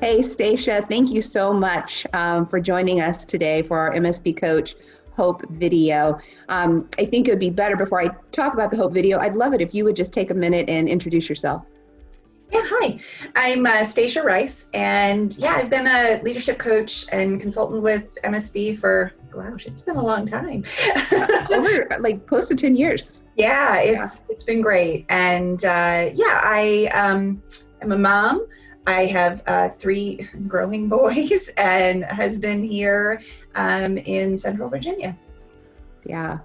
Hey, Stasia, thank you so much for joining us today for our MSB Coach Hope video. I think it would be better before I talk about the Hope video. I'd love it if you would just take a minute and introduce yourself. Yeah, hi. I'm Stasia Rice, and I've been a leadership coach and consultant with MSB for, wow, it's been a long time. Over like close to 10 years. Yeah, it's been great. And I am a mom. I have 3 growing boys and a husband here in Central Virginia. Yeah.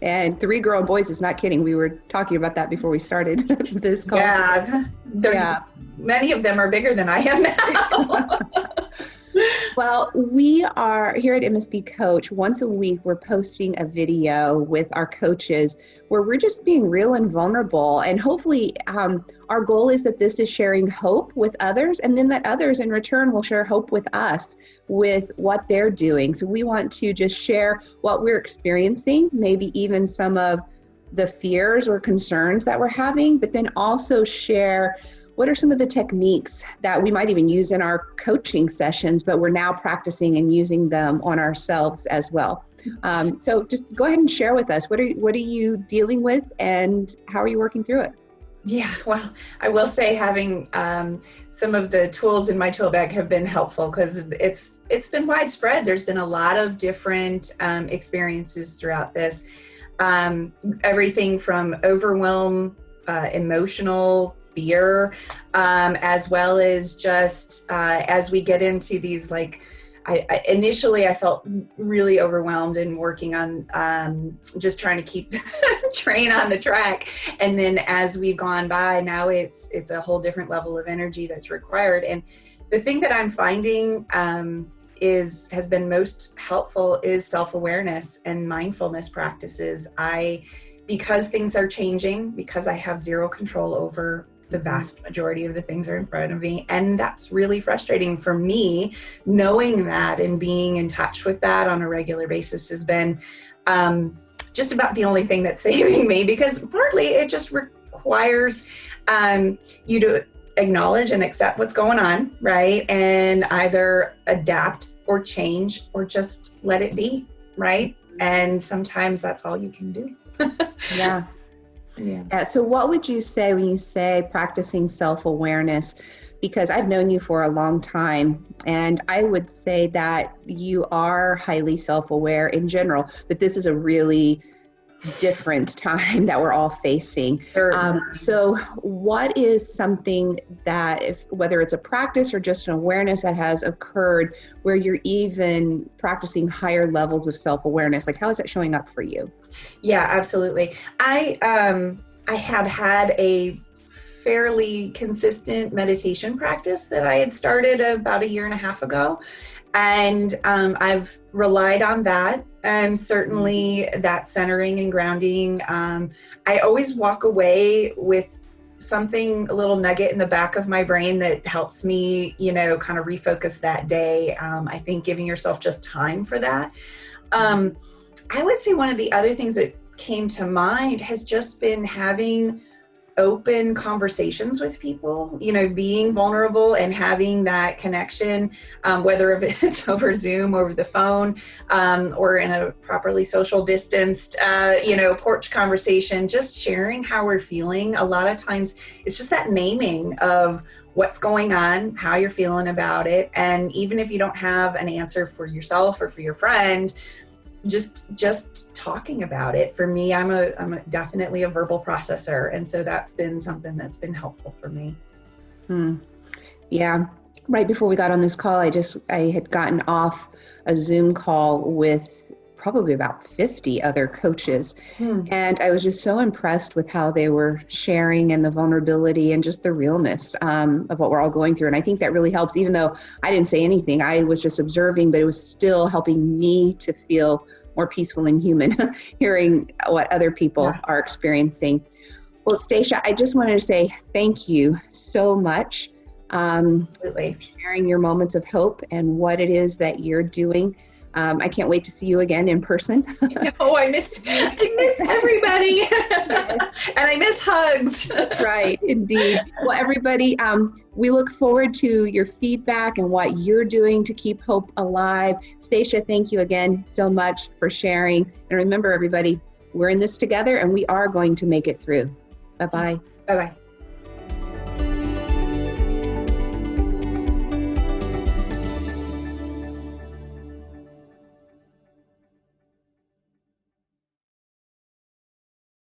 And 3 grown boys is not kidding. We were talking about that before we started this call. Yeah, many of them are bigger than I am now. Well, we are here at MSB Coach. Once a week, we're posting a video with our coaches where we're just being real and vulnerable. And hopefully our goal is that this is sharing hope with others, and then that others in return will share hope with us with what they're doing. So we want to just share what we're experiencing, maybe even some of the fears or concerns that we're having, but then also share what are some of the techniques that we might even use in our coaching sessions, but we're now practicing and using them on ourselves as well. So just go ahead and share with us. What are you dealing with, and how are you working through it? Yeah, well, I will say having some of the tools in my tool bag have been helpful because it's been widespread. There's been a lot of different experiences throughout this. Everything from overwhelm, emotional fear, as well as just as we get into these, like, I initially I felt really overwhelmed and working on just trying to keep the train on the track, and then as we've gone by, now it's a whole different level of energy that's required. And the thing that I'm finding has been most helpful is self-awareness and mindfulness practices. Because things are changing, because I have zero control over the vast majority of the things that are in front of me. And that's really frustrating for me. Knowing that and being in touch with that on a regular basis has been just about the only thing that's saving me, because partly it just requires you to acknowledge and accept what's going on, right? And either adapt or change or just let it be, right? And sometimes that's all you can do. Yeah. So what would you say when you say practicing self-awareness? Because I've known you for a long time, and I would say that you are highly self-aware in general, but this is a really different time that we're all facing. So what is something that, whether it's a practice or just an awareness that has occurred where you're even practicing higher levels of self-awareness? Like, how is that showing up for you? Yeah, absolutely. I had a fairly consistent meditation practice that I had started about 1.5 years ago. And I've relied on that. Certainly that centering and grounding. I always walk away with something, a little nugget in the back of my brain that helps me, kind of refocus that day. I think giving yourself just time for that. I would say one of the other things that came to mind has just been having open conversations with people, being vulnerable and having that connection, whether it's over Zoom, over the phone, or in a properly social distanced, porch conversation, just sharing how we're feeling. A lot of times it's just that naming of what's going on, how you're feeling about it. And even if you don't have an answer for yourself or for your friend, just talking about it. For me, I'm definitely a verbal processor. And so that's been something that's been helpful for me. Yeah. Right before we got on this call, I had gotten off a Zoom call with probably about 50 other coaches. And I was just so impressed with how they were sharing and the vulnerability and just the realness of what we're all going through. And I think that really helps, even though I didn't say anything. I was just observing, but it was still helping me to feel more peaceful and human, hearing what other people are experiencing. Well, Stasia, I just wanted to say thank you so much Absolutely. sharing your moments of hope and what it is that you're doing. I can't wait to see you again in person. Oh, I miss everybody. me. And I miss hugs. That's right, indeed. Well, everybody, we look forward to your feedback and what you're doing to keep hope alive. Stasia, thank you again so much for sharing. And remember, everybody, we're in this together and we are going to make it through. Bye-bye. Bye-bye.